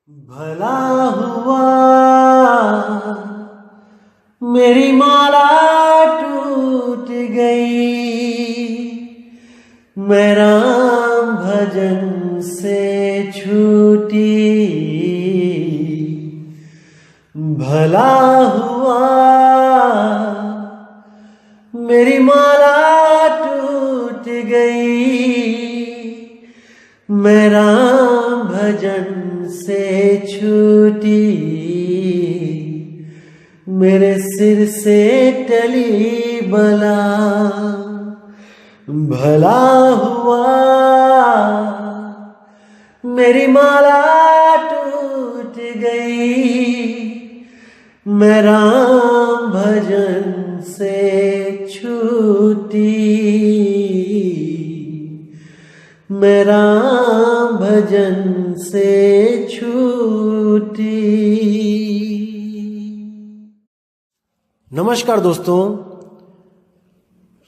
भला हुआ मेरी माला टूट गई, मैं राम भजन से छूटी। भला हुआ मेरी माला टूट गई, मैं राम भजन से छूटी। मेरे सिर से टली बला, भला हुआ मेरी माला टूट गई, मैं राम भजन से छूटी। मैं राम भजन से छूटी। नमस्कार दोस्तों,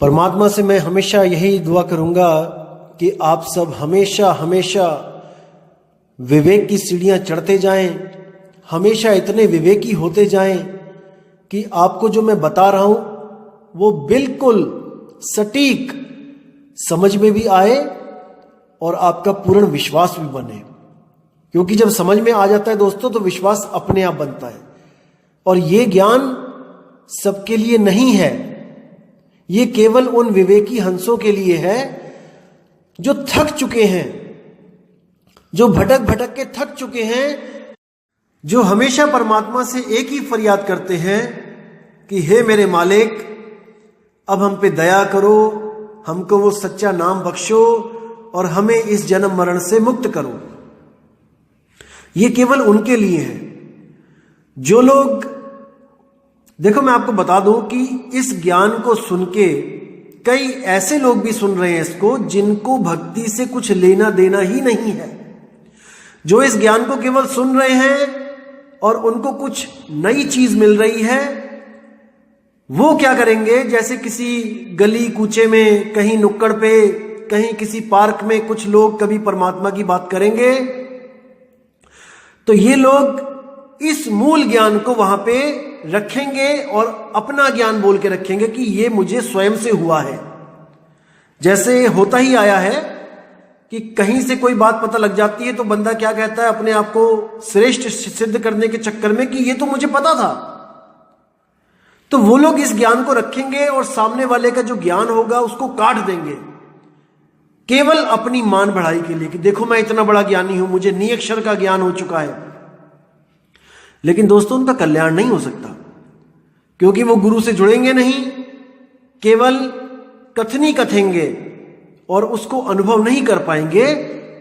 परमात्मा से मैं हमेशा यही दुआ करूंगा कि आप सब हमेशा हमेशा विवेक की सीढ़ियां चढ़ते जाएं, हमेशा इतने विवेकी होते जाएं कि आपको जो मैं बता रहा हूं वो बिल्कुल सटीक समझ में भी आए और आपका पूर्ण विश्वास भी बने। क्योंकि जब समझ में आ जाता है दोस्तों तो विश्वास अपने आप बनता है। और ये ज्ञान सबके लिए नहीं है, ये केवल उन विवेकी हंसों के लिए है जो थक चुके हैं, जो भटक भटक के थक चुके हैं, जो हमेशा परमात्मा से एक ही फरियाद करते हैं कि हे मेरे मालिक, अब हम पे दया करो, हमको वो सच्चा नाम बख्शो और हमें इस जन्म मरण से मुक्त करो। ये केवल उनके लिए है जो लोग, देखो मैं आपको बता दूं कि इस ज्ञान को सुन के कई ऐसे लोग भी सुन रहे हैं इसको, जिनको भक्ति से कुछ लेना देना ही नहीं है, जो इस ज्ञान को केवल सुन रहे हैं और उनको कुछ नई चीज मिल रही है। वो क्या करेंगे, जैसे किसी गली कूचे में, कहीं नुक्कड़ पे, कहीं किसी पार्क में कुछ लोग कभी परमात्मा की बात करेंगे तो ये लोग इस मूल ज्ञान को वहां पे रखेंगे और अपना ज्ञान बोल के रखेंगे कि ये मुझे स्वयं से हुआ है। जैसे होता ही आया है कि कहीं से कोई बात पता लग जाती है तो बंदा क्या कहता है, अपने आप को श्रेष्ठ सिद्ध करने के चक्कर में कि ये तो मुझे पता था। तो वो लोग इस ज्ञान को रखेंगे और सामने वाले का जो ज्ञान होगा उसको काट देंगे, केवल अपनी मान बढ़ाई के लिए कि देखो मैं इतना बड़ा ज्ञानी हूं, मुझे निअक्षर का ज्ञान हो चुका है। लेकिन दोस्तों उनका कल्याण नहीं हो सकता, क्योंकि वो गुरु से जुड़ेंगे नहीं, केवल कथनी कथेंगे और उसको अनुभव नहीं कर पाएंगे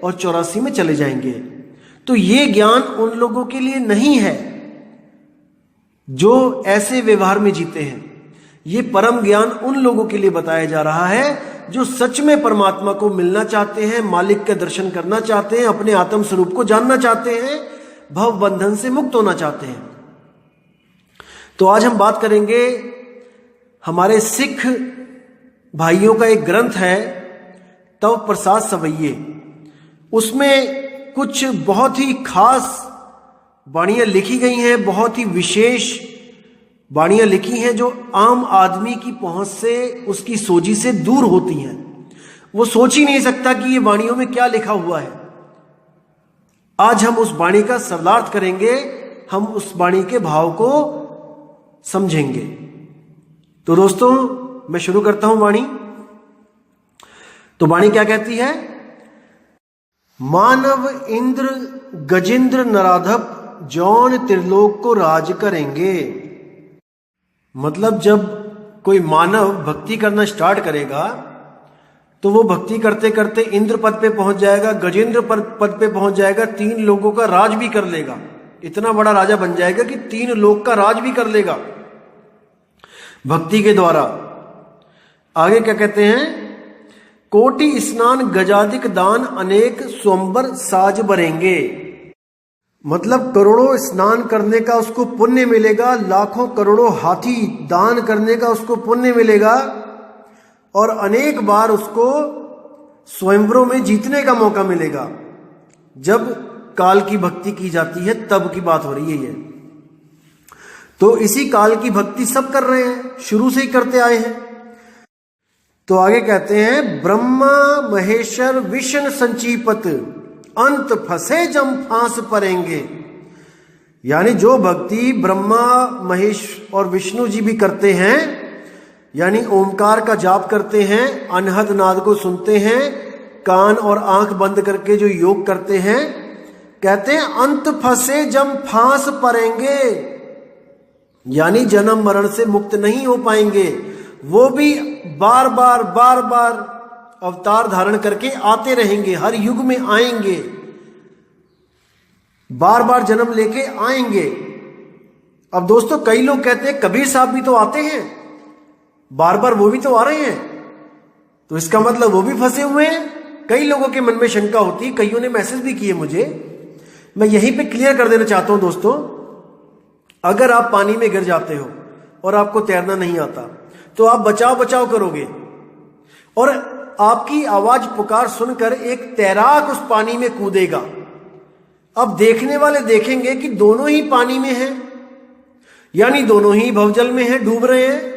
और 84 में चले जाएंगे। तो ये ज्ञान उन लोगों के लिए नहीं है जो ऐसे व्यवहार में जीते हैं। ये परम ज्ञान उन लोगों के लिए बताया जा रहा है जो सच में परमात्मा को मिलना चाहते हैं, मालिक का दर्शन करना चाहते हैं, अपने आत्म स्वरूप को जानना चाहते हैं, भव बंधन से मुक्त होना चाहते हैं। तो आज हम बात करेंगे, हमारे सिख भाइयों का एक ग्रंथ है तव प्रसाद सवैये, उसमें कुछ बहुत ही खास वाणियां लिखी गई हैं, बहुत ही विशेष वाणियां लिखी हैं जो आम आदमी की पहुंच से, उसकी सोझी से दूर होती हैं। वो सोच ही नहीं सकता कि ये वाणियों में क्या लिखा हुआ है। आज हम उस वाणी का सरलार्थ करेंगे, हम उस वाणी के भाव को समझेंगे। तो दोस्तों मैं शुरू करता हूं वाणी। तो वाणी क्या कहती है, मानव इंद्र गजेंद्र नराधप जौन त्रिलोक को राज करेंगे। मतलब जब कोई मानव भक्ति करना स्टार्ट करेगा तो वो भक्ति करते करते इंद्र पद पे पहुंच जाएगा, गजेंद्र पद पे पहुंच जाएगा, 3 लोगों का राज भी कर लेगा। इतना बड़ा राजा बन जाएगा कि 3 लोग का राज भी कर लेगा भक्ति के द्वारा। आगे क्या कहते हैं, कोटि स्नान गजादिक दान अनेक स्वंबर साज बरेंगे। मतलब करोड़ों स्नान करने का उसको पुण्य मिलेगा, लाखों करोड़ों हाथी दान करने का उसको पुण्य मिलेगा और अनेक बार उसको स्वयंवरों में जीतने का मौका मिलेगा। जब काल की भक्ति की जाती है, तब की बात हो रही है ये। तो इसी काल की भक्ति सब कर रहे हैं, शुरू से ही करते आए हैं। तो आगे कहते हैं ब्रह्मा महेश्वर विष्णु संचीपत अंत फंसे जम फांस परेंगे। यानी जो भक्ति ब्रह्मा महेश और विष्णु जी भी करते हैं, यानी ओमकार का जाप करते हैं, अनहद नाद को सुनते हैं, कान और आंख बंद करके जो योग करते हैं, कहते हैं अंत फंसे जम फांस परेंगे, यानी जन्म मरण से मुक्त नहीं हो पाएंगे। वो भी बार बार अवतार धारण करके आते रहेंगे, हर युग में आएंगे, बार बार जन्म लेके आएंगे। अब दोस्तों कई लोग कहते हैं कबीर साहब भी तो आते हैं, बार बार वो भी तो आ रहे हैं, तो इसका मतलब वो भी फंसे हुए हैं। कई लोगों के मन में शंका होती है, कईयों ने मैसेज भी किए मुझे, मैं यहीं पे क्लियर कर देना चाहता हूं दोस्तों। अगर आप पानी में गिर जाते हो और आपको तैरना नहीं आता, तो आप बचाव बचाव करोगे और आपकी आवाज पुकार सुनकर एक तैराक उस पानी में कूदेगा। अब देखने वाले देखेंगे कि दोनों ही पानी में हैं, यानी दोनों ही भवजल में हैं, डूब रहे हैं।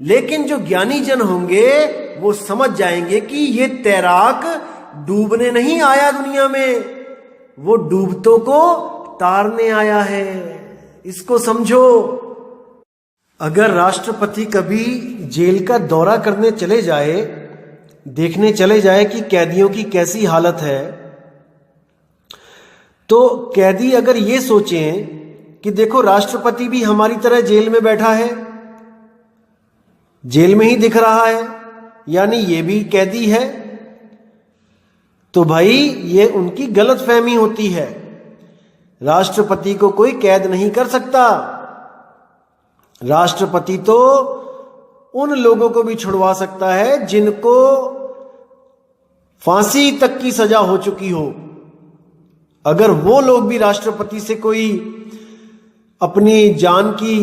लेकिन जो ज्ञानी जन होंगे वो समझ जाएंगे कि ये तैराक डूबने नहीं आया दुनिया में, वो डूबतों को तारने आया है। इसको समझो। अगर राष्ट्रपति कभी जेल का दौरा करने चले जाए, देखने चले जाए कि कैदियों की कैसी हालत है, तो कैदी अगर ये सोचें कि देखो राष्ट्रपति भी हमारी तरह जेल में बैठा है, जेल में ही दिख रहा है, यानी ये भी कैदी है, तो भाई ये उनकी गलतफहमी होती है। राष्ट्रपति को कोई कैद नहीं कर सकता। राष्ट्रपति तो उन लोगों को भी छुड़वा सकता है जिनको फांसी तक की सजा हो चुकी हो। अगर वो लोग भी राष्ट्रपति से कोई अपनी जान की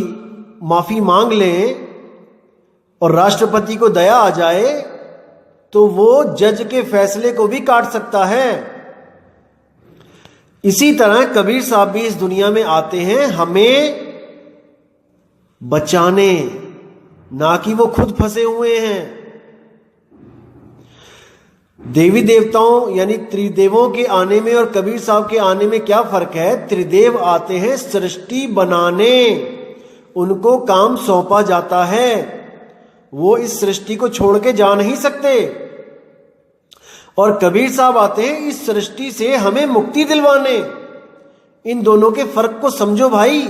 माफी मांग लें और राष्ट्रपति को दया आ जाए, तो वो जज के फैसले को भी काट सकता है। इसी तरह कबीर साहब भी इस दुनिया में आते हैं हमें बचाने, ना कि वो खुद फंसे हुए हैं। देवी देवताओं यानी त्रिदेवों के आने में और कबीर साहब के आने में क्या फर्क है? त्रिदेव आते हैं सृष्टि बनाने, उनको काम सौंपा जाता है, वो इस सृष्टि को छोड़ के जा नहीं सकते। और कबीर साहब आते हैं इस सृष्टि से हमें मुक्ति दिलवाने। इन दोनों के फर्क को समझो भाई।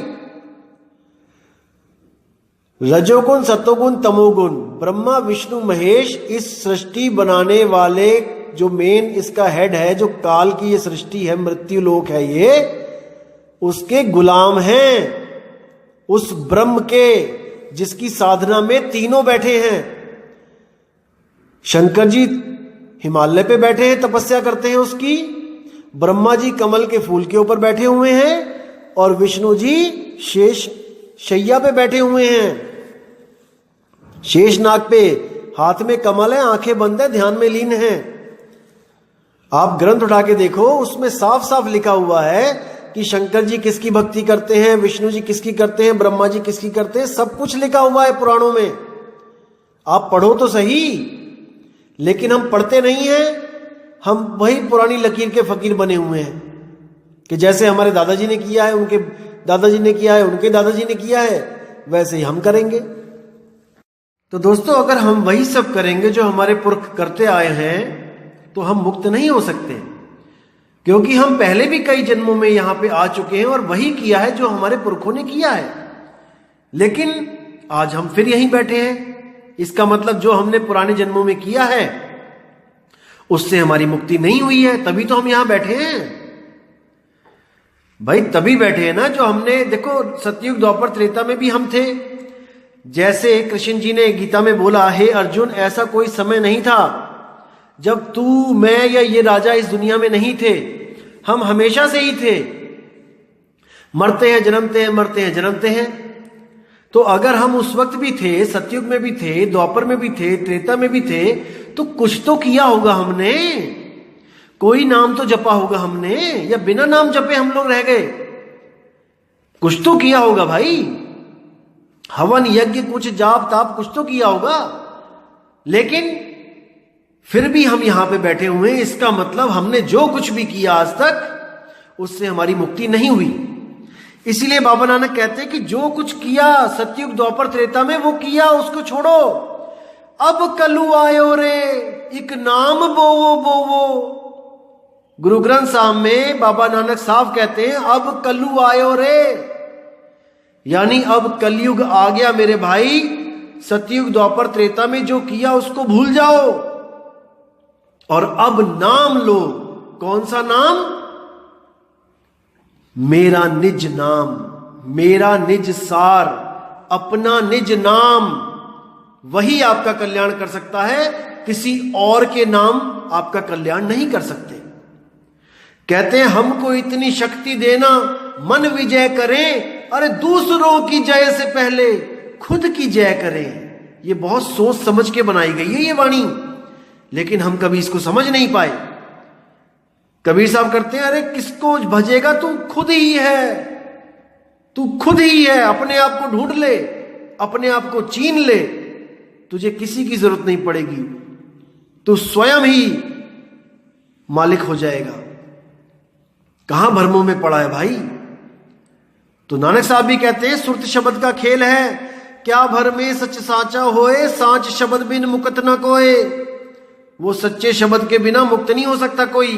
रजोगुण सतोगुण तमोगुण, ब्रह्मा विष्णु महेश इस सृष्टि बनाने वाले जो मेन इसका हेड है, जो काल की ये सृष्टि है, मृत्यु लोक है ये, उसके गुलाम हैं, उस ब्रह्म के जिसकी साधना में तीनों बैठे हैं। शंकर जी हिमालय पे बैठे हैं, तपस्या करते हैं उसकी, ब्रह्मा जी कमल के फूल के ऊपर बैठे हुए हैं और विष्णु जी शेष शैया पे बैठे हुए हैं। शेषनाग पे हाथ में कमल है, आंखें बंद है, ध्यान में लीन है। आप ग्रंथ उठा के देखो, उसमें साफ साफ लिखा हुआ है कि शंकर जी किसकी भक्ति करते हैं, विष्णु जी किसकी करते हैं, ब्रह्मा जी किसकी करते हैं, सब कुछ लिखा हुआ है पुराणों में। आप पढ़ो तो सही, लेकिन हम पढ़ते नहीं हैं। हम वही पुरानी लकीर के फकीर बने हुए हैं कि जैसे हमारे दादाजी ने किया है, उनके दादाजी ने किया है, उनके दादाजी ने किया है, वैसे ही हम करेंगे। तो दोस्तों अगर हम वही सब करेंगे जो हमारे पुरख करते आए हैं, तो हम मुक्त नहीं हो सकते, क्योंकि हम पहले भी कई जन्मों में यहां पे आ चुके हैं और वही किया है जो हमारे पुरखों ने किया है। लेकिन आज हम फिर यहीं बैठे हैं। इसका मतलब जो हमने पुराने जन्मों में किया है उससे हमारी मुक्ति नहीं हुई है, तभी तो हम यहां बैठे हैं भाई। तभी बैठे हैं ना जो हमने, देखो सतयुग द्वापर त्रेता में भी हम थे। जैसे कृष्ण जी ने गीता में बोला, हे अर्जुन ऐसा कोई समय नहीं था जब तू, मैं या ये राजा इस दुनिया में नहीं थे, हम हमेशा से ही थे। मरते हैं जन्मते हैं, मरते हैं जन्मते हैं। तो अगर हम उस वक्त भी थे, सतयुग में भी थे, द्वापर में भी थे, त्रेता में भी थे, तो कुछ तो किया होगा हमने, कोई नाम तो जपा होगा हमने, या बिना नाम जपे हम लोग रह गए? कुछ तो किया होगा भाई, हवन यज्ञ कुछ जाप ताप कुछ तो किया होगा। लेकिन फिर भी हम यहां पे बैठे हुए हैं, इसका मतलब हमने जो कुछ भी किया आज तक उससे हमारी मुक्ति नहीं हुई। इसीलिए बाबा नानक कहते हैं कि जो कुछ किया सतयुग द्वापर त्रेता में वो किया, उसको छोड़ो। अब कलु आयो रे एक नाम बोवो बोवो। गुरु ग्रंथ साहब में बाबा नानक साफ कहते हैं अब कलु आयो रे, यानी अब कलयुग आ गया मेरे भाई। सतयुग द्वापर त्रेता में जो किया उसको भूल जाओ और अब नाम लो। कौन सा नाम? मेरा निज नाम, मेरा निज सार, अपना निज नाम। वही आपका कल्याण कर सकता है, किसी और के नाम आपका कल्याण नहीं कर सकते। कहते हैं हमको इतनी शक्ति देना मन विजय करें, अरे दूसरों की जय से पहले खुद की जय करें। ये बहुत सोच समझ के बनाई गई है ये वाणी, लेकिन हम कभी इसको समझ नहीं पाए। कबीर साहब करते हैं अरे किसको भजेगा, तू खुद ही है, तू खुद ही है। अपने आप को ढूंढ ले, अपने आप को चीन ले, तुझे किसी की जरूरत नहीं पड़ेगी, तू स्वयं ही मालिक हो जाएगा। कहां भरमों में पड़ा है भाई। तो नानक साहब भी कहते हैं सुरत शब्द का खेल है, क्या भर में सच साचा होए, सांच शब्द बिन मुकत न कोए। वो सच्चे शब्द के बिना मुक्त नहीं हो सकता कोई।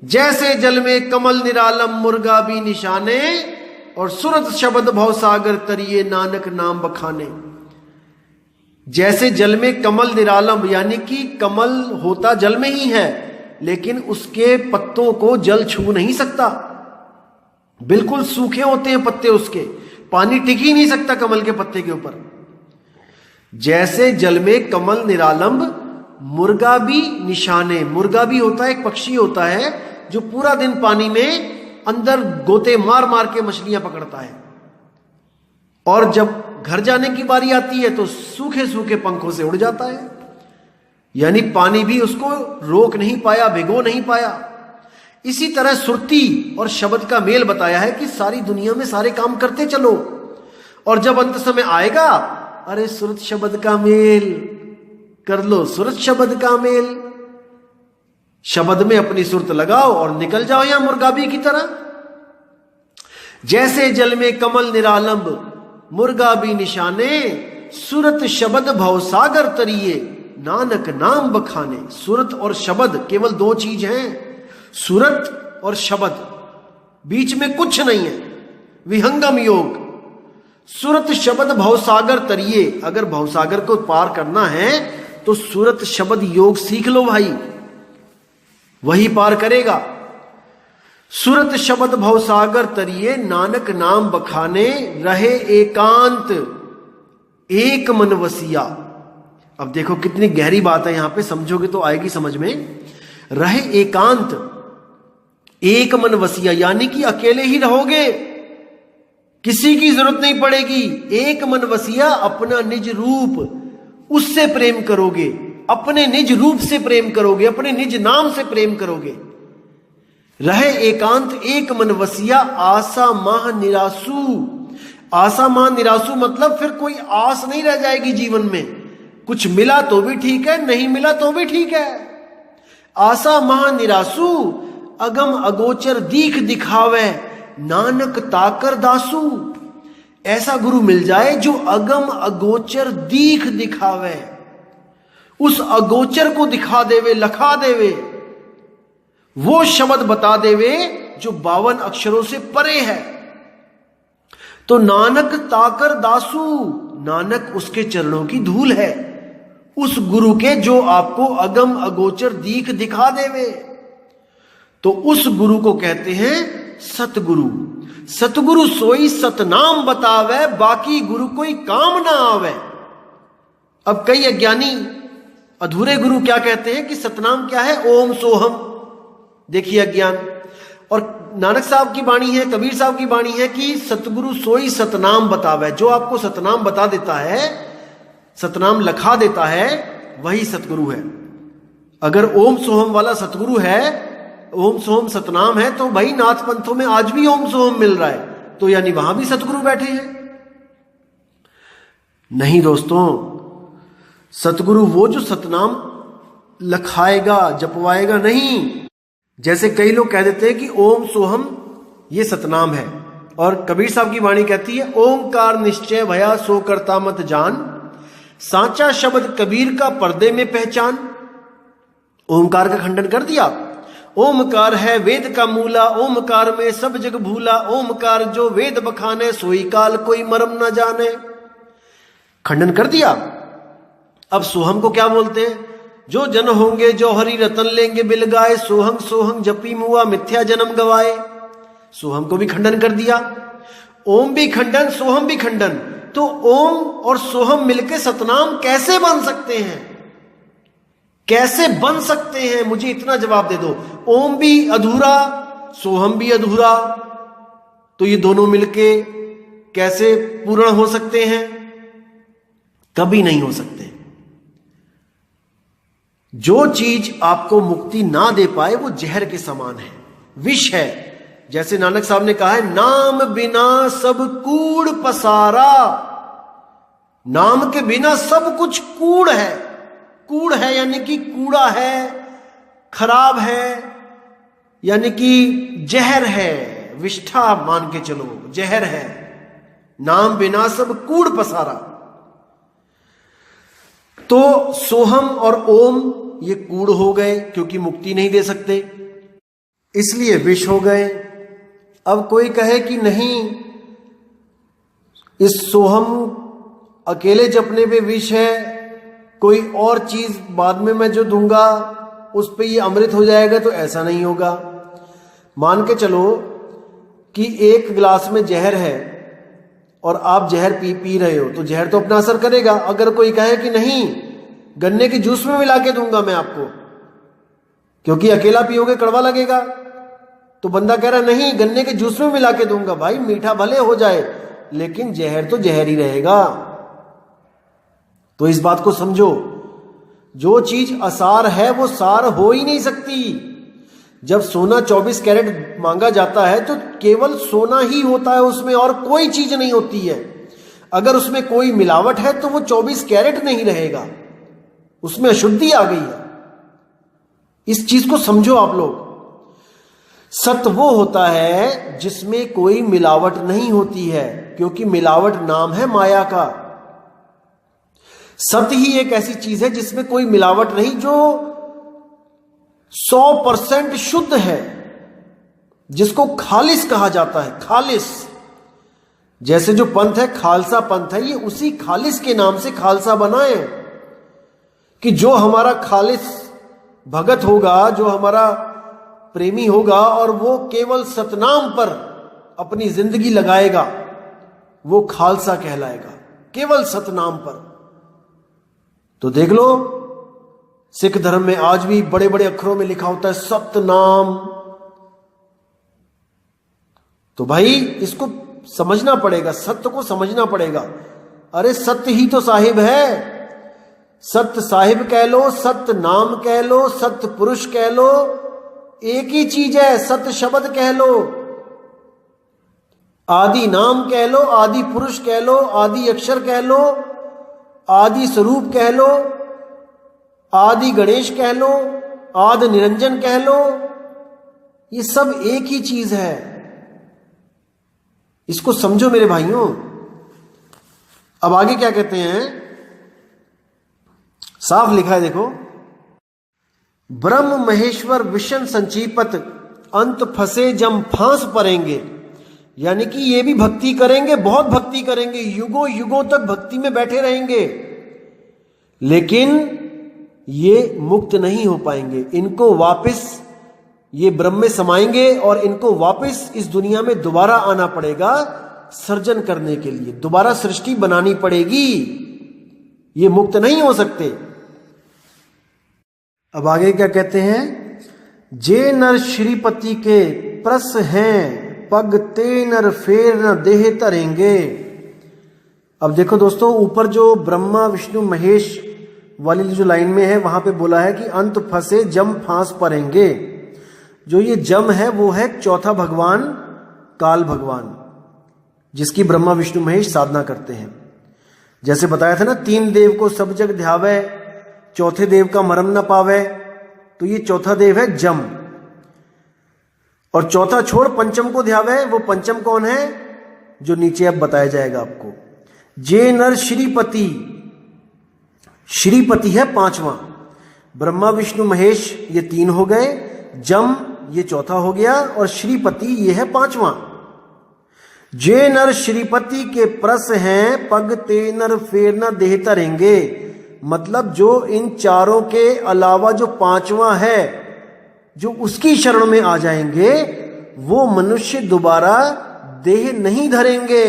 जैसे जल में कमल निरालम मुर्गा भी निशाने, और सुरत शब्द भव सागर तरिए नानक नाम बखाने। जैसे जल में कमल निरालम, यानी कि कमल होता जल में ही है, लेकिन उसके पत्तों को जल छू नहीं सकता, बिल्कुल सूखे होते हैं पत्ते उसके, पानी टिक ही नहीं सकता कमल के पत्ते के ऊपर। जैसे जल में कमल निरालंब मुर्गा भी निशाने। मुर्गा भी होता है, एक पक्षी होता है जो पूरा दिन पानी में अंदर गोते मार मार के मछलियां पकड़ता है, और जब घर जाने की बारी आती है तो सूखे सूखे पंखों से उड़ जाता है। यानी पानी भी उसको रोक नहीं पाया, भिगो नहीं पाया। इसी तरह सुरती और शब्द का मेल बताया है कि सारी दुनिया में सारे काम करते चलो, और जब अंत समय आएगा अरे सुरत शब्द का मेल कर लो, सुरत शब्द का मेल। शब्द में अपनी सुरत लगाओ और निकल जाओ यहां मुर्गाबी की तरह। जैसे जल में कमल निरालंब मुर्गा भी निशाने, सुरत शब्द भवसागर तरिए नानक नाम बखाने। सुरत और शब्द केवल दो चीज हैं, सुरत और शब्द, बीच में कुछ नहीं है, विहंगम योग। सुरत शब्द भवसागर तरिए, अगर भवसागर को पार करना है तो सुरत शब्द योग सीख लो भाई, वही पार करेगा। सुरत शब्द भवसागर तरिए नानक नाम बखाने, रहे एकांत एक मन वसिया। अब देखो कितनी गहरी बात है, यहां पे समझोगे तो आएगी समझ में। रहे एकांत एक मन वसिया, यानी कि अकेले ही रहोगे, किसी की जरूरत नहीं पड़ेगी। एक मन वसिया, अपना निज रूप, उससे प्रेम करोगे, अपने निज रूप से प्रेम करोगे, अपने निज नाम से प्रेम करोगे। रहे एकांत एक मन वसिया, आशा माह निरासु। आशा माह निरासु मतलब फिर कोई आस नहीं रह जाएगी जीवन में। कुछ मिला तो भी ठीक है, नहीं मिला तो भी ठीक है। आशा माह निरासु, अगम अगोचर दीख दिखावे नानक ताकर दासू। ऐसा गुरु मिल जाए जो अगम अगोचर दीख दिखावे, उस अगोचर को दिखा देवे, लखा देवे, वो शब्द बता देवे जो 52 अक्षरों से परे है। तो नानक ताकर दासू, नानक उसके चरणों की धूल है, उस गुरु के जो आपको अगम अगोचर दीख दिखा देवे। तो उस गुरु को कहते हैं सतगुरु। सतगुरु सोई सतनाम बतावे, बाकी गुरु कोई काम ना आवे। अब कई अज्ञानी अधूरे गुरु क्या कहते हैं कि सतनाम क्या है, ओम सोहम। देखिए अज्ञान। और नानक साहब की वाणी है, कबीर साहब की वाणी है कि सतगुरु सोई सतनाम बतावे। जो आपको सतनाम बता देता है, सतनाम लखा देता है, वही सतगुरु है। अगर ओम सोहम वाला सतगुरु है, ओम सोहम सतनाम है, तो भाई नाथ पंथों में आज भी ओम सोहम मिल रहा है, तो यानी वहां भी सतगुरु बैठे हैं। नहीं दोस्तों, सतगुरु वो जो सतनाम लखाएगा, जपवाएगा नहीं। जैसे कई लोग कह देते हैं कि ओम सोहम ये सतनाम है, और कबीर साहब की वाणी कहती है ओमकार निश्चय भया सो करता मत जान, सांचा शब्द कबीर का पर्दे में पहचान। ओमकार का खंडन कर दिया। ओमकार है वेद का मूला, ओमकार में सब जग भूला, ओमकार जो वेद बखाने सोई काल कोई मरम न जाने। खंडन कर दिया। अब सोहम को क्या बोलते हैं? जो जन होंगे जो हरि रतन लेंगे बिल गाए, सोहंग सोहंग जपी मुआ मिथ्या जन्म गवाए। सोहम को भी खंडन कर दिया। ओम भी खंडन, सोहम भी खंडन। तो ओम और सोहम मिलके सतनाम कैसे बन सकते हैं? कैसे बन सकते हैं? मुझे इतना जवाब दे दो। ओम भी अधूरा, सोहम भी अधूरा, तो ये दोनों मिलके कैसे पूर्ण हो सकते हैं? कभी नहीं हो सकते। जो चीज आपको मुक्ति ना दे पाए वो जहर के समान है, विष है। जैसे नानक साहब ने कहा है, नाम बिना सब कूड़ पसारा। नाम के बिना सब कुछ कूड़ है। कूड़ है यानी कि कूड़ा है, खराब है, यानी कि जहर है, विष्ठा मान के चलो, जहर है। नाम बिना सब कूड़ पसारा। तो सोहम और ओम ये कूड़ हो गए, क्योंकि मुक्ति नहीं दे सकते, इसलिए विष हो गए। अब कोई कहे कि नहीं, इस सोहम अकेले जपने पे विष है, कोई और चीज बाद में मैं जो दूंगा उस पे ये अमृत हो जाएगा, तो ऐसा नहीं होगा। मान के चलो कि एक गिलास में जहर है और आप जहर पी रहे हो, तो जहर तो अपना असर करेगा। अगर कोई कहे कि नहीं, गन्ने के जूस में मिला के दूंगा मैं आपको, क्योंकि अकेला पियोगे कड़वा लगेगा, तो बंदा कह रहा नहीं, गन्ने के जूस में मिला के दूंगा। भाई मीठा भले हो जाए, लेकिन जहर तो जहर ही रहेगा। तो इस बात को समझो, जो चीज असार है वो सार हो ही नहीं सकती। जब सोना 24 कैरेट मांगा जाता है तो केवल सोना ही होता है उसमें, और कोई चीज नहीं होती है। अगर उसमें कोई मिलावट है तो वो 24 कैरेट नहीं रहेगा, उसमें अशुद्धि आ गई है। इस चीज को समझो आप लोग। सत्य वो होता है जिसमें कोई मिलावट नहीं होती है, क्योंकि मिलावट नाम है माया का। सत्य ही एक ऐसी चीज है जिसमें कोई मिलावट नहीं, जो 100% शुद्ध है, जिसको खालिस कहा जाता है। खालिस, जैसे जो पंथ है खालसा पंथ है, ये उसी खालिस के नाम से खालसा बना है कि जो हमारा खालिस भगत होगा, जो हमारा प्रेमी होगा और वो केवल सतनाम पर अपनी जिंदगी लगाएगा, वो खालसा कहलाएगा, केवल सतनाम पर। तो देख लो, सिख धर्म में आज भी बड़े बड़े अक्षरों में लिखा होता है सतनाम। तो भाई इसको समझना पड़ेगा, सत्य को समझना पड़ेगा। अरे सत्य ही तो साहिब है। सत्य साहिब कह लो, सत्य नाम कह लो, सत्य पुरुष कह लो, एक ही चीज है। सत्य शब्द कह लो, आदि नाम कह लो, आदि पुरुष कह लो, आदि अक्षर कह लो, आदि स्वरूप कह लो, आदि गणेश कह लो, आदि निरंजन कह लो, ये सब एक ही चीज है। इसको समझो मेरे भाइयों। अब आगे क्या कहते हैं, साफ लिखा है देखो, ब्रह्म महेश्वर विषण संचीपत अंत फंसे जम फांस पड़ेंगे। यानी कि ये भी भक्ति करेंगे, बहुत भक्ति करेंगे, युगों युगों तक भक्ति में बैठे रहेंगे, लेकिन ये मुक्त नहीं हो पाएंगे। इनको वापस ये ब्रह्म में समाएंगे और इनको वापस इस दुनिया में दोबारा आना पड़ेगा सर्जन करने के लिए, दोबारा सृष्टि बनानी पड़ेगी। ये मुक्त नहीं हो सकते। अब आगे क्या कहते हैं, जे नर श्रीपति के प्रस हैं पग ते नर फेर न देह तरेंगे। अब देखो दोस्तों, ऊपर जो ब्रह्मा विष्णु महेश वाली जो लाइन में है वहां पे बोला है कि अंत फंसे जम फांस पड़ेंगे। जो ये जम है वो है चौथा भगवान काल भगवान, जिसकी ब्रह्मा विष्णु महेश साधना करते हैं। जैसे बताया था ना, 3 देव को सब जग ध्यावे, चौथे देव का मरम न पावे, तो ये चौथा देव है जम। और चौथा छोड़ पंचम को ध्यावे, वो पंचम कौन है जो नीचे अब बताया जाएगा आपको। जे नर श्रीपति, श्रीपति है 5वां, ब्रह्मा विष्णु महेश ये 3 हो गए, जम ये चौथा हो गया और श्रीपति ये है 5वां। जे नर श्रीपति के प्रस हैं, पग ते नर फेर न देह तरेंगे। मतलब जो इन चारों के अलावा जो 5वां है, जो उसकी शरण में आ जाएंगे, वो मनुष्य दोबारा देह नहीं धरेंगे।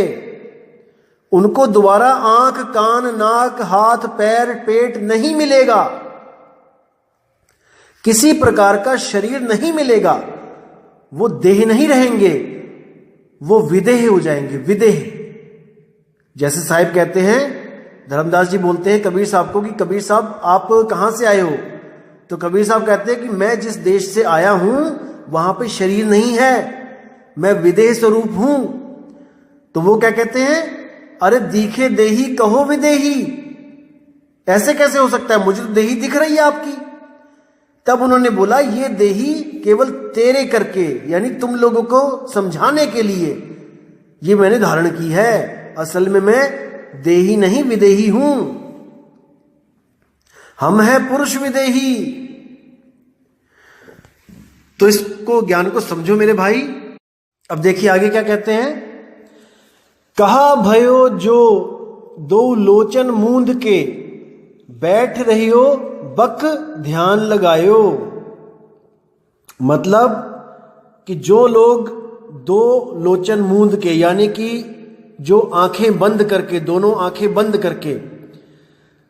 उनको दोबारा आंख, कान, नाक, हाथ, पैर, पेट नहीं मिलेगा, किसी प्रकार का शरीर नहीं मिलेगा, वो देह नहीं रहेंगे, वो विदेह हो जाएंगे, विदेह। जैसे साहिब कहते हैं, धर्मदास जी बोलते हैं कबीर साहब को कि कबीर साहब आप कहां से आए हो? तो कबीर साहब कहते हैं कि मैं जिस देश से आया हूं वहां पे शरीर नहीं है, मैं विदेह स्वरूप हूं। तो वो क्या कहते हैं, अरे दिखे देही कहो विदेही। ऐसे कैसे हो सकता है, मुझे तो देही दिख रही है आपकी। तब उन्होंने बोला ये देही केवल तेरे करके, यानी तुम लोगों को समझाने के लिए ये मैंने धारण की है, असल में मैं देही नहीं विदेही हूं। हम है पुरुष विदेही। तो इसको ज्ञान को समझो मेरे भाई। अब देखिए आगे क्या कहते हैं, कहा भयो जो 2 लोचन मूंद के, बैठ रहियो बक ध्यान लगायो। मतलब कि जो लोग 2 लोचन मूंद के, यानी कि जो आंखें बंद करके, दोनों आंखें बंद करके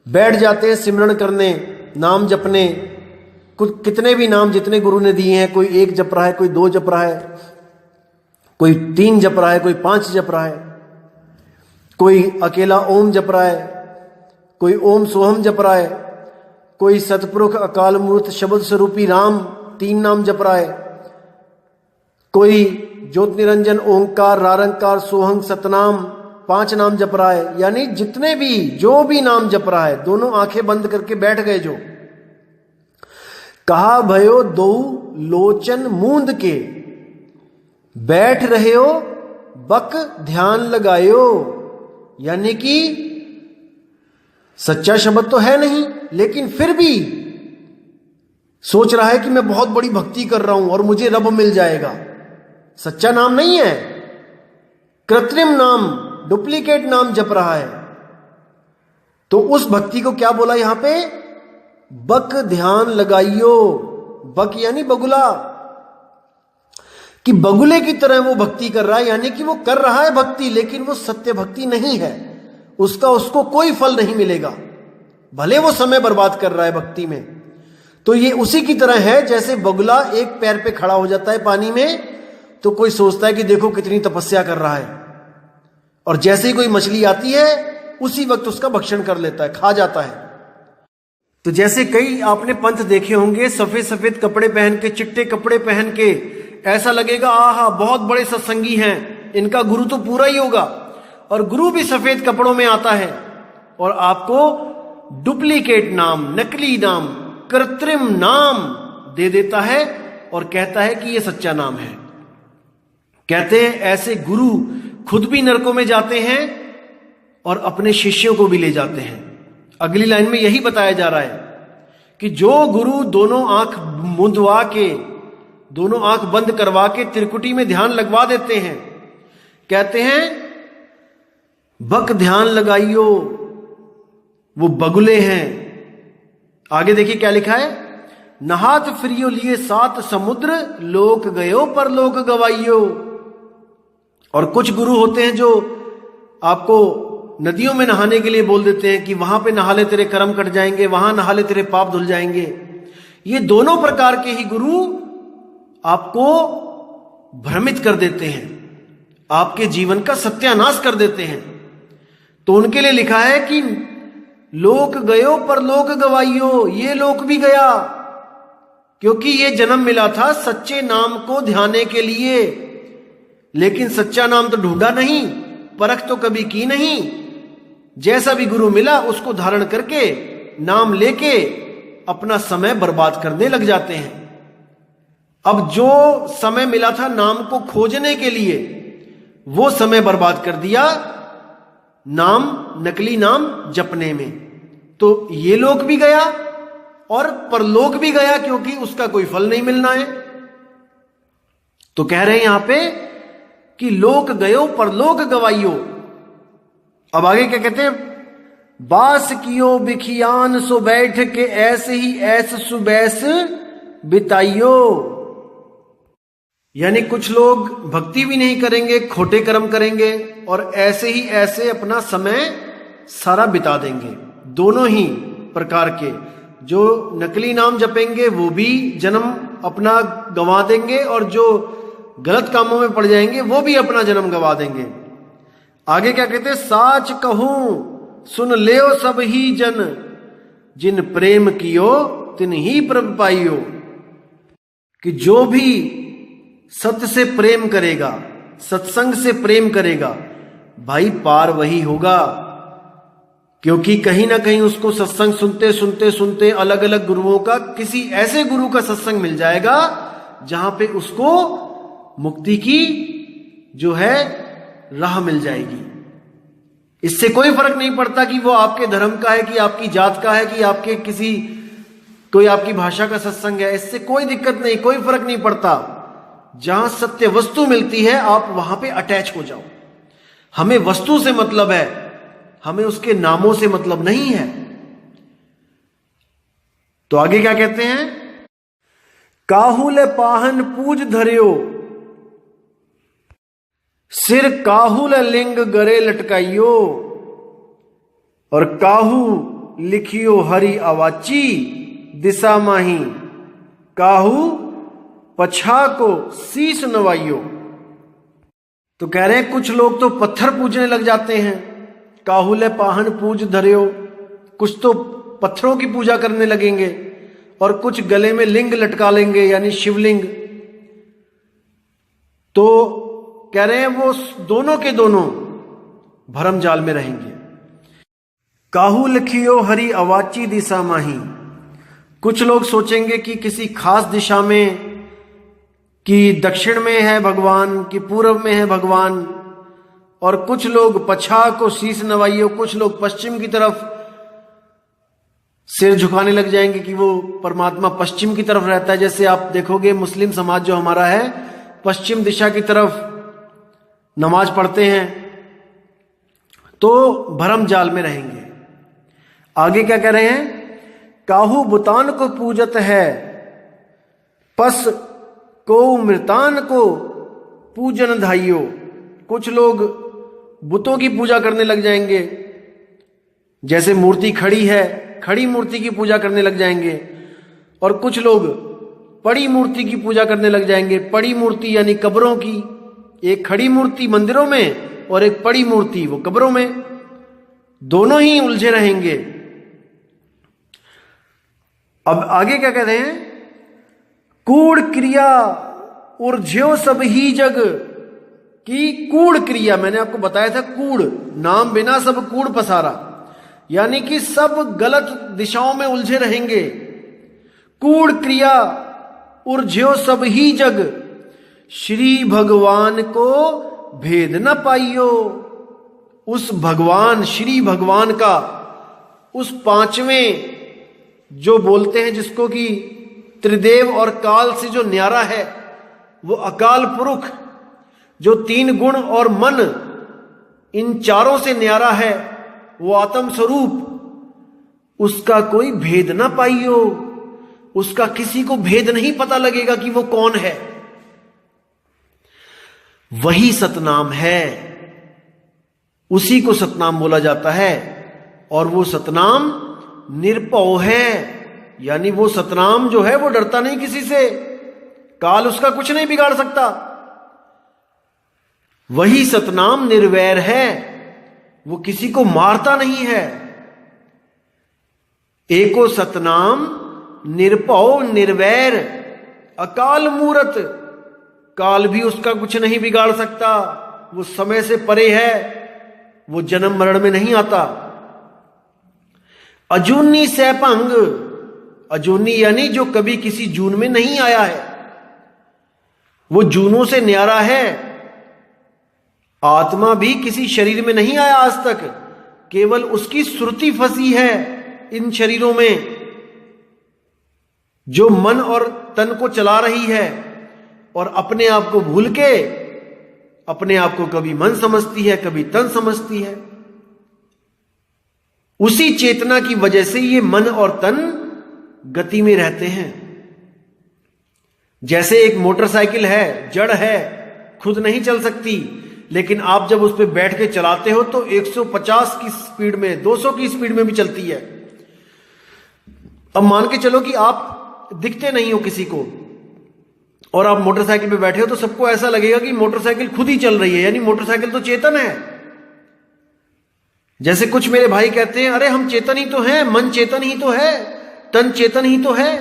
बैठ जाते हैं सिमरन करने, नाम जपने, कुछ कितने भी नाम जितने गुरु ने दिए हैं, कोई 1 जप रहा है, कोई 2 जप रहा है, कोई 3 जप रहा है, कोई 5 जप रहा है, कोई अकेला ओम जप रहा है, कोई ओम सोहम जप रहा है, कोई सतपुरुष अकाल मूर्त शब्द स्वरूपी राम 3 नाम जप रहा है, कोई ज्योत निरंजन ओंकार रारंकार सोहंग सतनाम 5 नाम जप रहा है। यानी जितने भी जो भी नाम जप रहा है, दोनों आंखें बंद करके बैठ गए जो। कहा भयो 2 लोचन मूंद के, बैठ रहे हो बक ध्यान लगायो। यानी कि सच्चा शब्द तो है नहीं, लेकिन फिर भी सोच रहा है कि मैं बहुत बड़ी भक्ति कर रहा हूं और मुझे रब मिल जाएगा। सच्चा नाम नहीं है, कृत्रिम नाम, डुप्लीकेट नाम जप रहा है। तो उस भक्ति को क्या बोला यहां पे, बक ध्यान लगाइयो। बक यानी बगुला, कि बगुले की तरह वो भक्ति कर रहा है, यानी कि वो कर रहा है भक्ति, लेकिन वो सत्य भक्ति नहीं है, उसको कोई फल नहीं मिलेगा, भले वो समय बर्बाद कर रहा है भक्ति में। तो ये उसी की तरह है जैसे बगुला एक पैर पे खड़ा हो जाता है पानी में, तो कोई सोचता है कि देखो कितनी तपस्या कर रहा है, और जैसे ही कोई मछली आती है उसी वक्त उसका भक्षण कर लेता है, खा जाता है। तो जैसे कई आपने पंथ देखे होंगे, सफेद सफेद कपड़े पहन के, चिट्टे कपड़े पहन के, ऐसा लगेगा आहा बहुत बड़े सत्संगी हैं, इनका गुरु तो पूरा ही होगा। और गुरु भी सफेद कपड़ों में आता है और आपको डुप्लीकेट नाम, नकली नाम, कृत्रिम नाम दे देता है और कहता है कि यह सच्चा नाम है। कहते हैं ऐसे गुरु खुद भी नरकों में जाते हैं और अपने शिष्यों को भी ले जाते हैं। अगली लाइन में यही बताया जा रहा है कि जो गुरु दोनों आंख मुंदवा के, दोनों आंख बंद करवा के त्रिकुटी में ध्यान लगवा देते हैं, कहते हैं बक ध्यान लगाइयो, वो बगुले हैं। आगे देखिए क्या लिखा है, नहात फिरियो लिए 7 समुद्र, लोक गयो पर लोक गवाइयो। और कुछ गुरु होते हैं जो आपको नदियों में नहाने के लिए बोल देते हैं कि वहां पे नहा ले तेरे कर्म कट जाएंगे, वहां नहा ले तेरे पाप धुल जाएंगे। ये दोनों प्रकार के ही गुरु आपको भ्रमित कर देते हैं, आपके जीवन का सत्यानाश कर देते हैं। तो उनके लिए लिखा है कि लोक गयो पर लोक गवाइयो, ये लोक भी गया, क्योंकि ये जन्म मिला था सच्चे नाम को ध्याने के लिए, लेकिन सच्चा नाम तो ढूंढा नहीं, परख तो कभी की नहीं। जैसा भी गुरु मिला उसको धारण करके नाम लेके अपना समय बर्बाद करने लग जाते हैं। अब जो समय मिला था नाम को खोजने के लिए, वो समय बर्बाद कर दिया नाम, नकली नाम जपने में। तो ये लोक भी गया और परलोक भी गया, क्योंकि उसका कोई फल नहीं मिलना है। तो कह रहे हैं यहां पे कि लोक गयो परलोक गवाइयो। अब आगे क्या कहते हैं, बास कियो बिखियान सो बैठ के ऐसे ही ऐस सुबैस बिताइयो। यानी कुछ लोग भक्ति भी नहीं करेंगे, खोटे कर्म करेंगे और ऐसे ही ऐसे अपना समय सारा बिता देंगे। दोनों ही प्रकार के, जो नकली नाम जपेंगे वो भी जन्म अपना गंवा देंगे, और जो गलत कामों में पड़ जाएंगे वो भी अपना जन्म गंवा देंगे। आगे क्या कहते हैं, साच कहूं सुन लेओ सब ही जन, जिन प्रेम कियो तिन ही प्रभ पाइयो। कि जो भी सत्य से प्रेम करेगा, सत्संग से प्रेम करेगा, भाई पार वही होगा। क्योंकि कहीं ना कहीं उसको सत्संग सुनते सुनते सुनते अलग अलग गुरुओं का, किसी ऐसे गुरु का सत्संग मिल जाएगा जहां पे उसको मुक्ति की जो है राह मिल जाएगी। इससे कोई फर्क नहीं पड़ता कि वो आपके धर्म का है, कि आपकी जात का है, कि आपके किसी कोई आपकी भाषा का सत्संग है। इससे कोई दिक्कत नहीं, कोई फर्क नहीं पड़ता। जहां सत्य वस्तु मिलती है आप वहां पे अटैच हो जाओ। हमें वस्तु से मतलब है, हमें उसके नामों से मतलब नहीं है। तो आगे क्या कहते हैं, काहुल पाहन पूज धर्यो, सिर काहुल लिंग गरे लटकाइयो, और काहू लिखियो हरि अवाची दिशा माही, काहू पछा को शीश नवाइयो। तो कह रहे हैं कुछ लोग तो पत्थर पूजने लग जाते हैं, काहुले पाहन पूज धर्यो, कुछ तो पत्थरों की पूजा करने लगेंगे और कुछ गले में लिंग लटका लेंगे, यानी शिवलिंग। तो कह रहे हैं वो दोनों के दोनों भरम जाल में रहेंगे। काहू लिखियो हरि अवाची दिशा माही। कुछ लोग सोचेंगे कि किसी खास दिशा में, कि दक्षिण में है भगवान, कि पूर्व में है भगवान, और कुछ लोग पछा को शीश नवाइयो, कुछ लोग पश्चिम की तरफ सिर झुकाने लग जाएंगे कि वो परमात्मा पश्चिम की तरफ रहता है। जैसे आप देखोगे मुस्लिम समाज जो हमारा है, पश्चिम दिशा की तरफ नमाज पढ़ते हैं, तो भरम जाल में रहेंगे। आगे क्या कह रहे हैं, काहू बुतान को पूजत है, पस को मृतान को पूजन धाइयो। कुछ लोग बुतों की पूजा करने लग जाएंगे, जैसे मूर्ति खड़ी है, खड़ी मूर्ति की पूजा करने लग जाएंगे, और कुछ लोग पड़ी मूर्ति की पूजा करने लग जाएंगे। पड़ी मूर्ति यानी कब्रों की, एक खड़ी मूर्ति मंदिरों में और एक पड़ी मूर्ति वो कब्रों में, दोनों ही उलझे रहेंगे। अब आगे क्या कहते हैं, कूड़ क्रिया उर्झ्यो सब ही जग। की कूड़ क्रिया, मैंने आपको बताया था कूड़, नाम बिना सब कूड़ पसारा, यानी कि सब गलत दिशाओं में उलझे रहेंगे। कूड़ क्रिया उर्झ्यो सब ही जग, श्री भगवान को भेद न पाइयो। उस भगवान, श्री भगवान का, उस पांचवें जो बोलते हैं जिसको कि त्रिदेव और काल से जो न्यारा है, वो अकाल पुरुष जो तीन गुण और मन इन चारों से न्यारा है, वो आत्म स्वरूप, उसका कोई भेद ना पाइयो। उसका किसी को भेद नहीं पता लगेगा कि वो कौन है। वही सतनाम है, उसी को सतनाम बोला जाता है। और वो सतनाम निर्भय है, यानी वो सतनाम जो है वो डरता नहीं किसी से, काल उसका कुछ नहीं बिगाड़ सकता। वही सतनाम निर्वैर है, वो किसी को मारता नहीं है। एको सतनाम निर्भव निर्वैर, अकाल मूरत, काल भी उसका कुछ नहीं बिगाड़ सकता, वो समय से परे है, वो जन्म मरण में नहीं आता। अजूनी सैपंग, अजूनी यानी जो कभी किसी जून में नहीं आया है, वो जूनों से न्यारा है। आत्मा भी किसी शरीर में नहीं आया आज तक, केवल उसकी श्रुति फंसी है इन शरीरों में, जो मन और तन को चला रही है और अपने आप को भूल के अपने आप को कभी मन समझती है, कभी तन समझती है। उसी चेतना की वजह से ये मन और तन गति में रहते हैं। जैसे एक मोटरसाइकिल है, जड़ है, खुद नहीं चल सकती, लेकिन आप जब उस पर बैठ के चलाते हो तो 150 की स्पीड में, 200 की स्पीड में भी चलती है। अब मान के चलो कि आप दिखते नहीं हो किसी को और आप मोटरसाइकिल पे बैठे हो, तो सबको ऐसा लगेगा कि मोटरसाइकिल खुद ही चल रही है, यानी मोटरसाइकिल तो चेतन है। जैसे कुछ मेरे भाई कहते हैं, अरे हम चेतन ही तो हैं, मन चेतन ही तो है, तन चेतन ही तो है।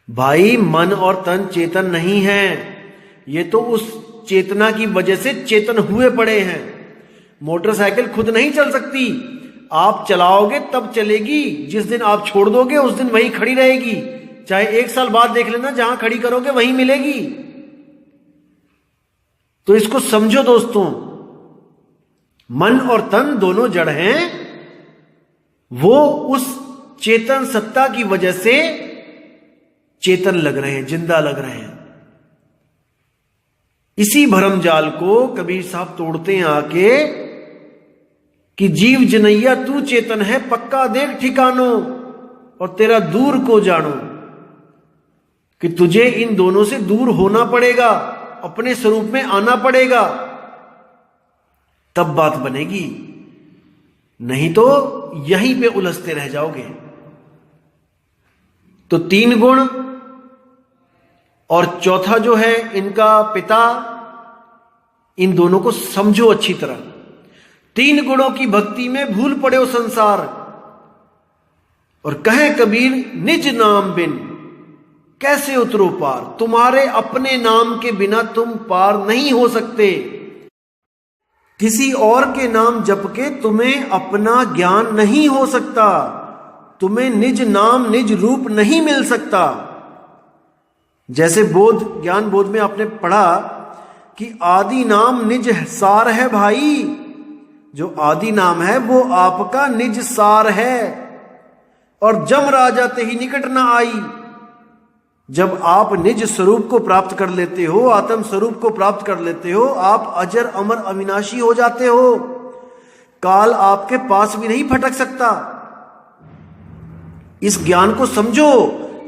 भाई मन और तन चेतन नहीं है, ये तो उस चेतना की वजह से चेतन हुए पड़े हैं। मोटरसाइकिल खुद नहीं चल सकती, आप चलाओगे तब चलेगी, जिस दिन आप छोड़ दोगे उस दिन वहीं खड़ी रहेगी, चाहे 1 साल बाद देख लेना, जहां खड़ी करोगे वहीं मिलेगी। तो इसको समझो दोस्तों, मन और तन दोनों जड़ हैं, वो उस चेतन सत्ता की वजह से चेतन लग रहे हैं, जिंदा लग रहे हैं। इसी भरम जाल को कबीर साहब तोड़ते हैं आके कि जीव जनैया तू चेतन है, पक्का देख ठिकानो और तेरा दूर को जानो, कि तुझे इन दोनों से दूर होना पड़ेगा, अपने स्वरूप में आना पड़ेगा, तब बात बनेगी, नहीं तो यहीं पे उलझते रह जाओगे। तो 3 गुण और चौथा जो है इनका पिता, इन दोनों को समझो अच्छी तरह। 3 गुणों की भक्ति में भूल पड़े हो संसार, और कहे कबीर निज नाम बिन कैसे उतरो पार, तुम्हारे अपने नाम के बिना तुम पार नहीं हो सकते। किसी और के नाम जप के तुम्हें अपना ज्ञान नहीं हो सकता, तुम्हें निज नाम निज रूप नहीं मिल सकता। जैसे बोध, ज्ञान बोध में आपने पढ़ा कि आदि नाम निज सार है भाई, जो आदि नाम है वो आपका निज सार है। और जम राजा ते ही निकट ना आई, जब आप निज स्वरूप को प्राप्त कर लेते हो, आत्म स्वरूप को प्राप्त कर लेते हो, आप अजर अमर अविनाशी हो जाते हो, काल आपके पास भी नहीं फटक सकता। इस ज्ञान को समझो,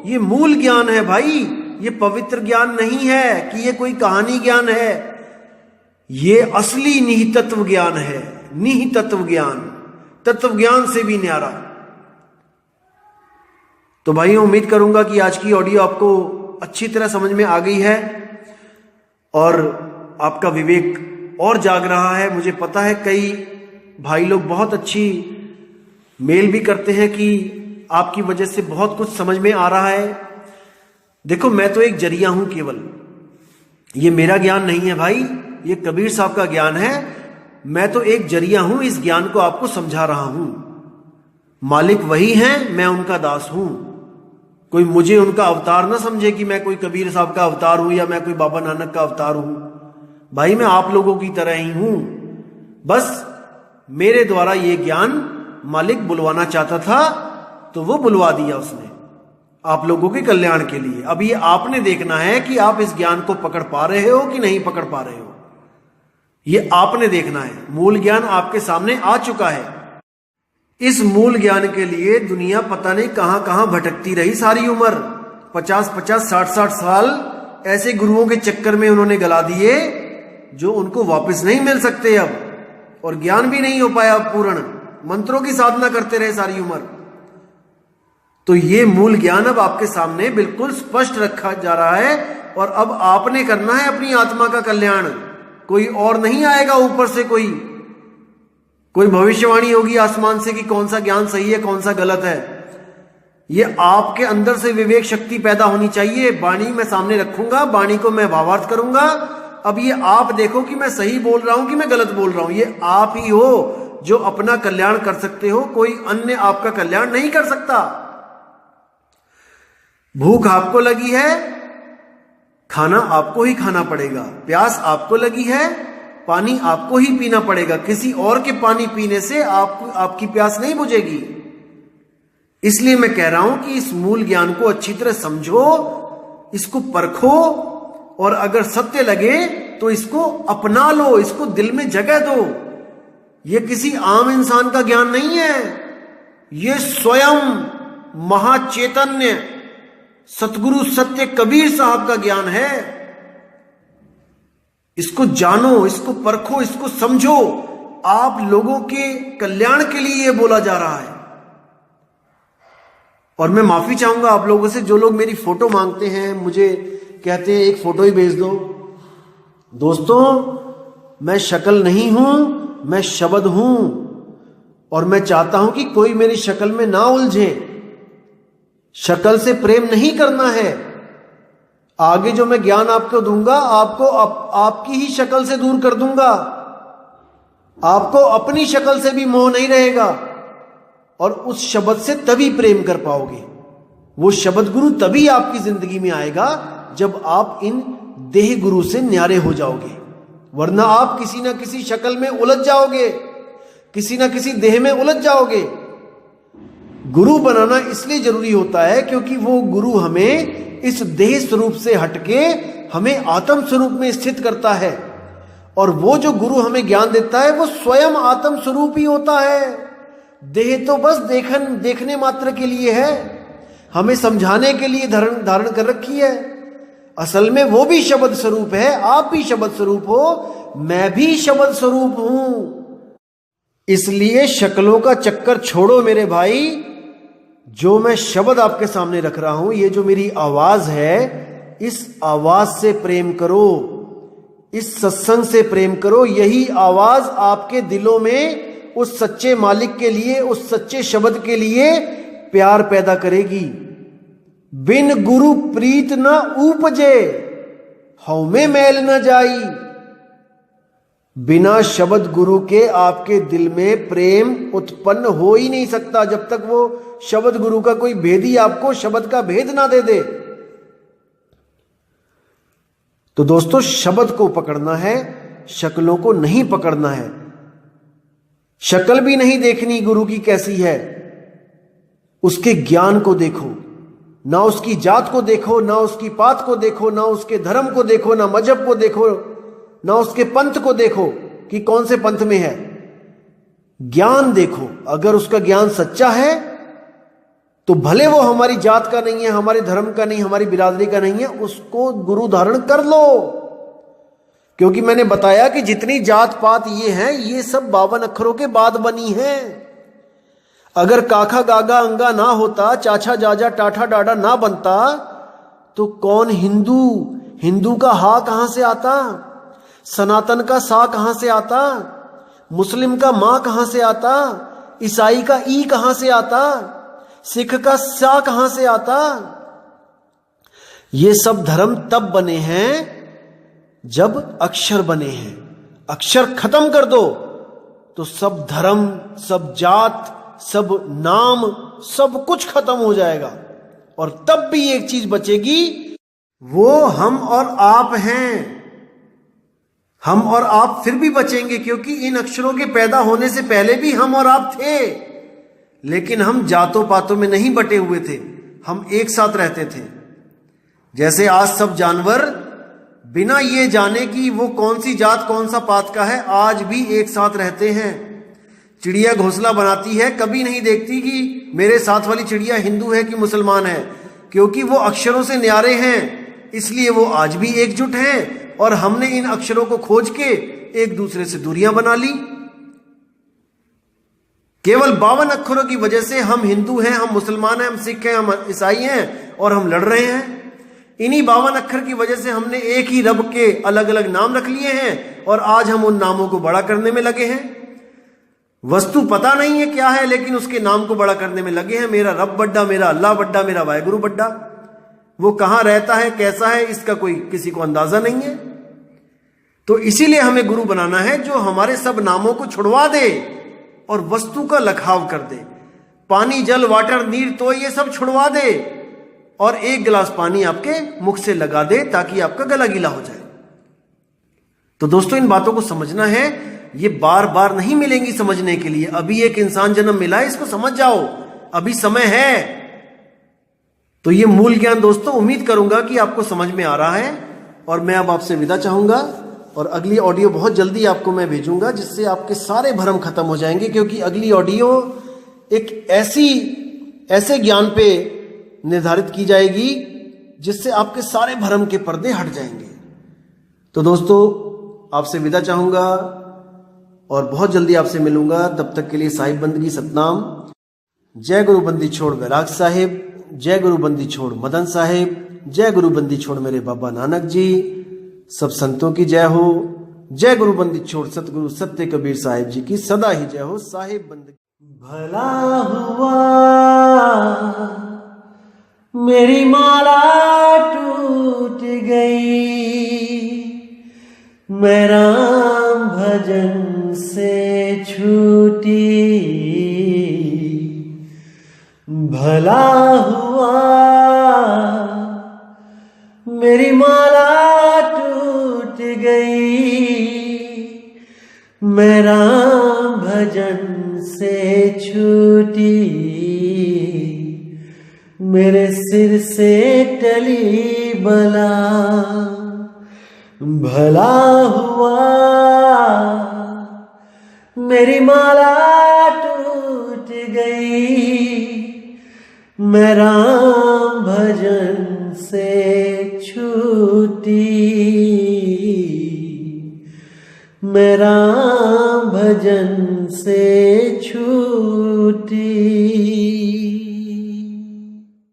ये मूल ज्ञान है भाई, ये पवित्र ज्ञान नहीं है कि ये कोई कहानी ज्ञान है, ये असली निहितत्व ज्ञान है, निहितत्व ज्ञान, तत्व ज्ञान से भी न्यारा। तो भाई उम्मीद करूंगा कि आज की ऑडियो आपको अच्छी तरह समझ में आ गई है और आपका विवेक और जाग रहा है। मुझे पता है कई भाई लोग बहुत अच्छी मेल भी करते हैं कि आपकी वजह से बहुत कुछ समझ में आ रहा है। देखो मैं तो एक जरिया हूं केवल, ये मेरा ज्ञान नहीं है भाई, ये कबीर साहब का ज्ञान है। मैं तो एक जरिया हूं, इस ज्ञान को आपको समझा रहा हूं। मालिक वही हैं, मैं उनका दास हूं। कोई मुझे उनका अवतार ना समझे कि मैं कोई कबीर साहब का अवतार हूं या मैं कोई बाबा नानक का अवतार हूं। भाई मैं आप लोगों की तरह ही हूं, बस मेरे द्वारा ये ज्ञान मालिक बुलवाना चाहता था तो वो बुलवा दिया उसने, आप लोगों के कल्याण के लिए। अब ये आपने देखना है कि आप इस ज्ञान को पकड़ पा रहे हो कि नहीं पकड़ पा रहे हो, ये आपने देखना है। मूल ज्ञान आपके सामने आ चुका है। इस मूल ज्ञान के लिए दुनिया पता नहीं कहां कहां भटकती रही सारी उम्र, 50-50, 60-60 साल ऐसे गुरुओं के चक्कर में उन्होंने गला दिए जो उनको वापस नहीं मिल सकते अब, और ज्ञान भी नहीं हो पाया पूर्ण, मंत्रों की साधना करते रहे सारी उम्र। तो ये मूल ज्ञान अब आपके सामने बिल्कुल स्पष्ट रखा जा रहा है, और अब आपने करना है अपनी आत्मा का कल्याण। कोई और नहीं आएगा ऊपर से कोई, कोई भविष्यवाणी होगी आसमान से कि कौन सा ज्ञान सही है कौन सा गलत है। ये आपके अंदर से विवेक शक्ति पैदा होनी चाहिए। वाणी मैं सामने रखूंगा, वाणी को मैं भावार्थ करूंगा। अब ये आप देखो कि मैं सही बोल रहा हूं कि मैं गलत बोल रहा हूं। ये आप ही हो जो अपना कल्याण कर सकते हो, कोई अन्य आपका कल्याण नहीं कर सकता। भूख आपको लगी है, खाना आपको ही खाना पड़ेगा। प्यास आपको लगी है, पानी आपको ही पीना पड़ेगा। किसी और के पानी पीने से आपकी प्यास नहीं बुझेगी। इसलिए मैं कह रहा हूं कि इस मूल ज्ञान को अच्छी तरह समझो, इसको परखो, और अगर सत्य लगे तो इसको अपना लो, इसको दिल में जगह दो। यह किसी आम इंसान का ज्ञान नहीं है, यह स्वयं महाचैतन्य सतगुरु सत्य कबीर साहब का ज्ञान है। इसको जानो, इसको परखो, इसको समझो। आप लोगों के कल्याण के लिए यह बोला जा रहा है। और मैं माफी चाहूंगा आप लोगों से, जो लोग मेरी फोटो मांगते हैं, मुझे कहते हैं एक फोटो ही भेज दो। दोस्तों, मैं शक्ल नहीं हूं, मैं शब्द हूं, और मैं चाहता हूं कि कोई मेरी शक्ल में ना उलझे। शक्ल से प्रेम नहीं करना है। आगे जो मैं ज्ञान आपको दूंगा, आपको आपकी ही शक्ल से दूर कर दूंगा। आपको अपनी शक्ल से भी मोह नहीं रहेगा, और उस शब्द से तभी प्रेम कर पाओगे। वो शब्द गुरु तभी आपकी जिंदगी में आएगा जब आप इन देह गुरु से न्यारे हो जाओगे। वरना आप किसी ना किसी शक्ल में उलझ जाओगे, किसी ना किसी देह में उलझ जाओगे। गुरु बनाना इसलिए जरूरी होता है क्योंकि वो गुरु हमें इस देह स्वरूप से हटके हमें आत्म स्वरूप में स्थित करता है। और वो जो गुरु हमें ज्ञान देता है वो स्वयं आत्म स्वरूप ही होता है। देह तो बस देखने मात्र के लिए है, हमें समझाने के लिए धारण कर रखी है। असल में वो भी शब्द स्वरूप है, आप भी शब्द स्वरूप हो, मैं भी शब्द स्वरूप हूं। इसलिए शक्लों का चक्कर छोड़ो मेरे भाई। जो मैं शब्द आपके सामने रख रहा हूं, ये जो मेरी आवाज है, इस आवाज से प्रेम करो, इस सत्संग से प्रेम करो। यही आवाज आपके दिलों में उस सच्चे मालिक के लिए, उस सच्चे शब्द के लिए प्यार पैदा करेगी। बिन गुरु प्रीत न उपजे, हऊ में मैल न जाई। बिना शब्द गुरु के आपके दिल में प्रेम उत्पन्न हो ही नहीं सकता, जब तक वो शब्द गुरु का कोई भेदी आपको शब्द का भेद ना दे दे। तो दोस्तों, शब्द को पकड़ना है, शक्लों को नहीं पकड़ना है। शक्ल भी नहीं देखनी गुरु की कैसी है, उसके ज्ञान को देखो। ना उसकी जात को देखो, ना उसकी पात को देखो, ना उसके धर्म को देखो, ना मजहब को देखो, ना उसके पंथ को देखो कि कौन से पंथ में है। ज्ञान देखो। अगर उसका ज्ञान सच्चा है तो भले वो हमारी जात का नहीं है, हमारे धर्म का नहीं, हमारी बिरादरी का नहीं है, उसको गुरु धारण कर लो। क्योंकि मैंने बताया कि जितनी जात पात ये हैं, ये सब 52 अक्षरों के बाद बनी है। अगर काखा गागा अंगा ना होता, चाचा जाजा टाठा डाडा ना बनता, तो कौन हिंदू, हिंदू का हा कहां से आता, सनातन का सा कहां से आता, मुस्लिम का मां कहां से आता, ईसाई का ई कहां से आता, सिख का सा कहां से आता। ये सब धर्म तब बने हैं जब अक्षर बने हैं। अक्षर खत्म कर दो तो सब धर्म, सब जात, सब नाम, सब कुछ खत्म हो जाएगा। और तब भी एक चीज बचेगी, वो हम और आप हैं। हम और आप फिर भी बचेंगे, क्योंकि इन अक्षरों के पैदा होने से पहले भी हम और आप थे। लेकिन हम जातों पातों में नहीं बटे हुए थे, हम एक साथ रहते थे। जैसे आज सब जानवर बिना ये जाने कि वो कौन सी जात कौन सा पात का है, आज भी एक साथ रहते हैं। चिड़िया घोंसला बनाती है, कभी नहीं देखती कि मेरे साथ वाली चिड़िया हिंदू है कि मुसलमान है, क्योंकि वो अक्षरों से न्यारे हैं। इसलिए वो आज भी एकजुट हैं। और हमने इन अक्षरों को खोज के एक दूसरे से दूरियां बना ली। केवल 52 अक्षरों की वजह से हम हिंदू हैं, हम मुसलमान हैं, हम सिख हैं, हम ईसाई हैं, और हम लड़ रहे हैं। इन्हीं 52 अक्षर की वजह से हमने एक ही रब के अलग अलग नाम रख लिए हैं, और आज हम उन नामों को बड़ा करने में लगे हैं। वस्तु पता नहीं है क्या है, लेकिन उसके नाम को बड़ा करने में लगे हैं। मेरा रब बड्डा, मेरा अल्लाह बड्डा, मेरा वाहेगुरु बड्डा। वो कहां रहता है, कैसा है, इसका कोई किसी को अंदाजा नहीं है। तो इसीलिए हमें गुरु बनाना है जो हमारे सब नामों को छुड़वा दे और वस्तु का लखाव कर दे। पानी, जल, वाटर, नीर, तो ये सब छुड़वा दे और एक गिलास पानी आपके मुख से लगा दे ताकि आपका गला गीला हो जाए। तो दोस्तों, इन बातों को समझना है। ये बार बार नहीं मिलेंगी समझने के लिए। अभी एक इंसान जन्म मिला है, इसको समझ जाओ, अभी समय है। तो ये मूल ज्ञान दोस्तों, उम्मीद करूंगा कि आपको समझ में आ रहा है। और मैं अब आपसे विदा चाहूंगा और अगली ऑडियो बहुत जल्दी आपको मैं भेजूंगा, जिससे आपके सारे भ्रम खत्म हो जाएंगे। क्योंकि अगली ऑडियो एक ऐसे ज्ञान पे निर्धारित की जाएगी जिससे आपके सारे भ्रम के पर्दे हट जाएंगे। तो दोस्तों, आपसे विदा चाहूंगा और बहुत जल्दी आपसे मिलूंगा। तब तक के लिए साहिब बंदगी सतनाम। जय गुरु बंदी छोड़ बैराग साहिब, जय गुरु बंदी छोड़ मदन साहिब, जय गुरु बंदी छोड़ मेरे बाबा नानक जी। सब संतों की जय हो। जय गुरु बंदी छोड़ सतगुरु सत्य कबीर साहिब जी की सदा ही जय हो। साहिब बंदगी। भला हुआ मेरी माला टूट गई, मैं राम भजन से छूटी। भला हुआ मेरी माला टूट गई, मैं राम भजन से छूटी। मेरे सिर से टली बला, भला हुआ मेरी माला टूट गई, मैं राम भजन से छूटी। मैं राम भजन से छूटी।